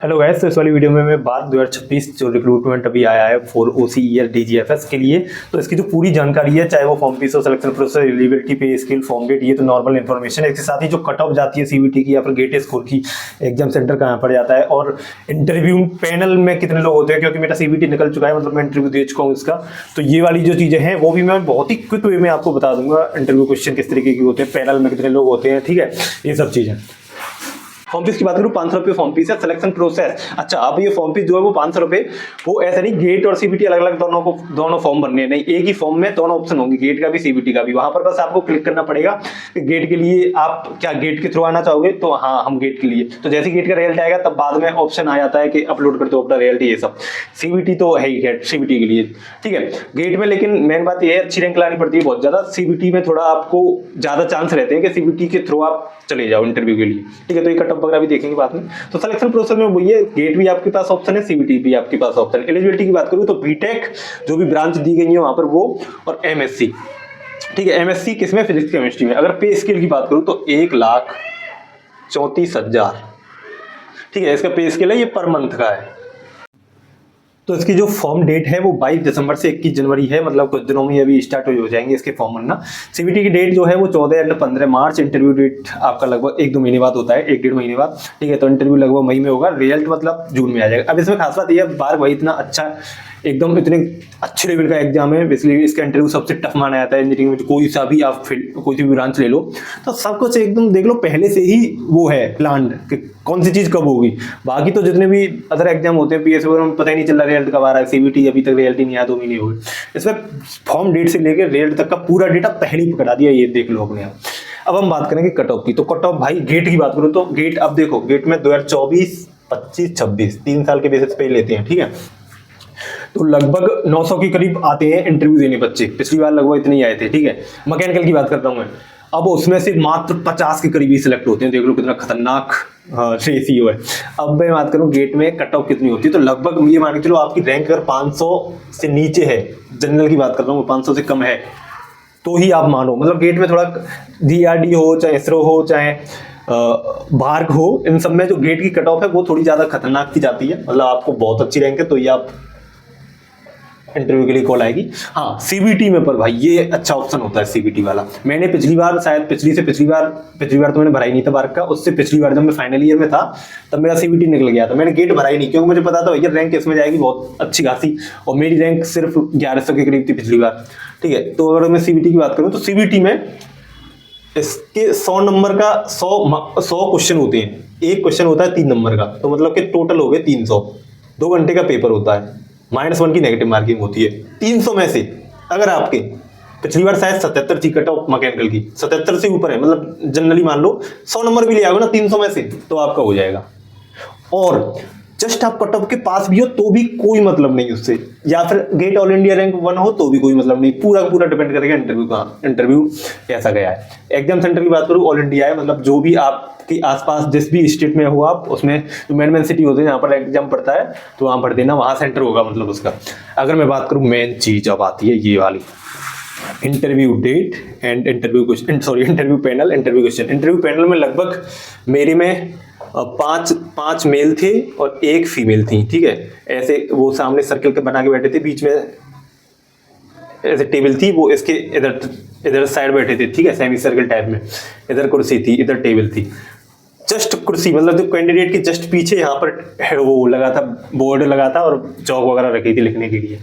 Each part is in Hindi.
हेलो गैस, तो इस वाली वीडियो में मैं बात 2026 जो रिक्रूटमेंट अभी आया है फॉर OCER DGFS के लिए, तो इसकी जो पूरी जानकारी है, चाहे वो फॉर्म फीस हो, selection process, eligibility, pay scale, form date, ये तो नॉर्मल इन्फॉर्मेशन है। इसके साथ ही जो कट ऑफ जाती है CBT की या फिर गेट स्कोर की, एग्जाम सेंटर कहाँ पर जाता है और इंटरव्यू पैनल में कितने लोग होते हैं, क्योंकि मेरा CBT निकल चुका है, मतलब मैं इंटरव्यू दे चुका हूँ इसका। तो ये वाली जो चीज़ें हैं वो भी मैं बहुत ही क्विक वे में आपको बता दूंगा। इंटरव्यू क्वेश्चन किस तरीके के होते हैं, पैनल में कितने लोग होते हैं, ठीक है, ये सब चीज़ें। फॉर्म फीस की बात करूँ, 500 रुपये फॉर्म फीस है। सिलेक्शन प्रोसेस, अच्छा अब ये फॉर्म फीस जो है वो 500 रुपये, वो ऐसा नहीं गेट और CBT अलग अलग दोनों फॉर्म भरने हैं, नहीं, एक ही फॉर्म में दोनों ऑप्शन होंगे, गेट का भी CBT का भी। वहां पर बस आपको क्लिक करना पड़ेगा कि गेट के लिए आप क्या गेट के थ्रू आना चाहोगे, तो हाँ हम गेट के लिए, तो जैसे गेट का रिजल्ट आएगा तब बाद में ऑप्शन आ जाता है कि अपलोड कर दो अपना रिजल्ट, ये सब। CBT तो है ही गेट CBT के लिए, ठीक है। गेट में लेकिन मेन बात ये है, अच्छी रैंक लानी पड़ती है बहुत ज्यादा। CBT में थोड़ा आपको ज्यादा चांस रहते हैं कि CBT के थ्रू आप चले जाओ इंटरव्यू के लिए, ठीक है। तो ये कट ऑफ वगैरह भी देखेंगे बाद में। तो सिलेक्शन प्रोसेस में वही है, गेट भी आपके पास ऑप्शन है, CBT भी आपके पास ऑप्शन है। एलिजिबिलिटी की बात करूं तो बीटेक जो भी ब्रांच दी गई है वहां पर वो, और MSc, ठीक है। MSc किसमें, फिजिक्स केमिस्ट्री में। अगर पे स्केल की बात करूं तो 1,34,000, ठीक है, इसका पे स्केल है, ये पर मंथ का है। तो इसकी जो फॉर्म डेट है वो 22 दिसंबर से 21 जनवरी है, मतलब कुछ दिनों में अभी स्टार्ट हो जाएंगे इसके फॉर्म भरना। CBT की डेट जो है वो 14 या 15 मार्च। इंटरव्यू डेट आपका लगभग 1-2 महीने बाद होता है, 1-1.5 महीने बाद, ठीक है। तो इंटरव्यू लगभग मई में होगा, रिजल्ट मतलब जून में आ जाएगा। अब इसमें खास बात यह है, बार भाई इतना अच्छा, एकदम इतने अच्छे लेवल का एग्जाम है, इसलिए इसका इंटरव्यू सबसे टफ माना जाता है इंजीनियरिंग में। कोई सा भी आप फील्ड, कोई सी भी ब्रांच ले लो, तो सब कुछ एकदम देख लो पहले से ही वो है प्लान कि कौन सी चीज कब होगी। बाकी तो जितने भी अदर एग्जाम होते हैं PSC वगैरह में पता ही नहीं चल रहा रिजल्ट कब आ रहा है। CBT अभी तक रिजल्ट ही नहीं आया, 2 महीने हो गए। इसमें फॉर्म डेट से लेकर रिजल्ट तक का पूरा डेटा पहले ही पकड़ा दिया, ये देख लो अपने आप। अब हम बात करेंगे कट ऑफ की। तो कट ऑफ भाई गेट की बात करूँ तो गेट, अब देखो गेट में 2024, 25, 26 3 साल के बेसिस पे लेते हैं, ठीक है। तो लगभग 900 के करीब आते हैं इंटरव्यू देने बच्चे, पिछली बार लगभग इतने ही आए थे, ठीक है। मैकेनिकल की बात करता हूं मैं, अब उसमें से मात्र 50 के करीब ही सिलेक्ट होते हैं, देख लो कितना खतरनाक रेशियो है। अब मैं बात करूं गेट में कट ऑफ कितनी होती है, तो लगभग ये मान के चलो आपकी रैंक अगर 500 से नीचे है, जनरल की बात कर रहा हूं, 500 से कम है तो ही आप मानो, मतलब गेट में थोड़ा DRD हो, चाहे ISRO हो, चाहे बार्क हो, इन सब में जो गेट की कट ऑफ है वो थोड़ी ज्यादा खतरनाक की जाती है। मतलब आपको बहुत अच्छी रैंक है तो ये आप इंटरव्यू के लिए कॉल आएगी। हाँ CBT में पर भाई ये अच्छा ऑप्शन होता है CBT वाला। मैंने पिछली बार, शायद पिछली बार तो मैंने भरा ही नहीं था बार का, उससे पिछली बार जब मैं फाइनल ईयर में था तब मेरा CBT निकल गया था। मैंने गेट भरा ही नहीं, क्योंकि मुझे पता था भैया रैंक इसमें जाएगी बहुत अच्छी खासी, और मेरी रैंक सिर्फ 1100 के करीब थी पिछली बार, ठीक है। तो अगर मैं CBT की बात करूँ तो CBT में इसके 100 नंबर का 100 क्वेश्चन होते हैं, एक क्वेश्चन होता है 3 नंबर का, तो मतलब कि टोटल हो गए 300। 2 घंटे का पेपर होता है, -1 की नेगेटिव मार्किंग होती है 300 में से। अगर आपके पिछली बार शायद 77 थी कट ऑफ मैकेनिकल की, 77 से ऊपर है, मतलब जनरली मान लो 100 नंबर भी ले आओगे ना 300 में से, तो आपका हो जाएगा। और जस्ट आप कट ऑफ के पास भी हो तो भी कोई मतलब नहीं उससे, या फिर गेट ऑल इंडिया रैंक 1 हो तो भी कोई मतलब नहीं। पूरा पूरा डिपेंड करेगा इंटरव्यू कैसा गया है। एग्जाम सेंटर की बात करूँ ऑल इंडिया है, मतलब जो भी आपके आसपास जिस भी स्टेट में हो आप, उसमें जो मेन सिटी होते हैं जहाँ पर एग्जाम पड़ता है तो वहाँ पढ़ देना, वहाँ सेंटर होगा मतलब उसका। अगर मैं बात करूँ मेन चीज अब आती है ये वाली, interview date and interview question, sorry interview panel, interview question. Interview panel में लगभग मेरे में 5 मेल थे और 1 फीमेल थी, ठीक है। ऐसे वो सामने सर्कल के बना के बैठे थे, बीच में ऐसे टेबल थी, वो इसके इधर साइड बैठे थे, ठीक है, सेमी सर्कल टाइप में। इधर कुर्सी थी, इधर टेबल थी, जस्ट कुर्सी, मतलब जो कैंडिडेट के जस्ट पीछे यहाँ पर वो लगा था, बोर्ड लगा था और चौक वगैरह रखी थी लिखने के लिए,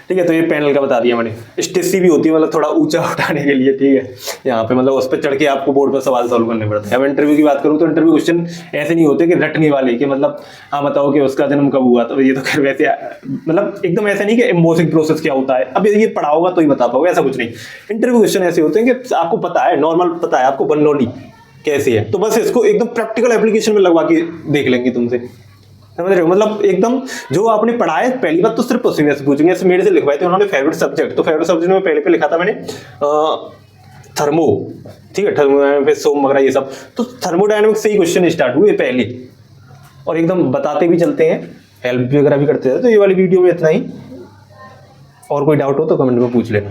ठीक है। तो ये पैनल का बता दिया मैंने। स्टेसी भी होती है, मतलब थोड़ा ऊंचा उठाने के लिए, ठीक है, यहाँ पे मतलब उस पर चढ़ के आपको बोर्ड पर सवाल सॉल्व करने पड़ते हैं। अब इंटरव्यू की बात करूँ तो इंटरव्यू क्वेश्चन ऐसे नहीं होते कि रटने वाले कि मतलब हाँ बताओ कि उसका जन्म कब हुआ, तो ये तो खैर वैसे मतलब एकदम ऐसे नहीं कि एम्बोसिंग प्रोसेस क्या होता है, अब ये पढ़ा होगा तो ही बता पाओगे, ऐसा कुछ नहीं। इंटरव्यू क्वेश्चन ऐसे होते हैं कि आपको पता है, नॉर्मल पता है आपको बनोली कैसे है, तो बस इसको एकदम प्रैक्टिकल एप्लीकेशन में लगवा के देख लेंगे तुमसे, समझ रहे हो। मतलब एकदम जो आपने पढ़ा है, पहली बात तो सिर्फ क्वेश्चन से पूछेंगे। ऐसे मेरे से लिखवाए थे उन्होंने फेवरेट सब्जेक्ट, तो फेवरेट सब्जेक्ट में पहले पे लिखा था मैंने थर्मो, ठीक है, थर्मोडायनामिक्स, सोम वगैरह ये सब। तो थर्मोडायनामिक्स से ही क्वेश्चन स्टार्ट हुए पहले, और एकदम बताते भी चलते हैं, हेल्प वगैरह भी करते हैं। तो ये वाली वीडियो में इतना ही, और कोई डाउट हो तो कमेंट में पूछ लेना।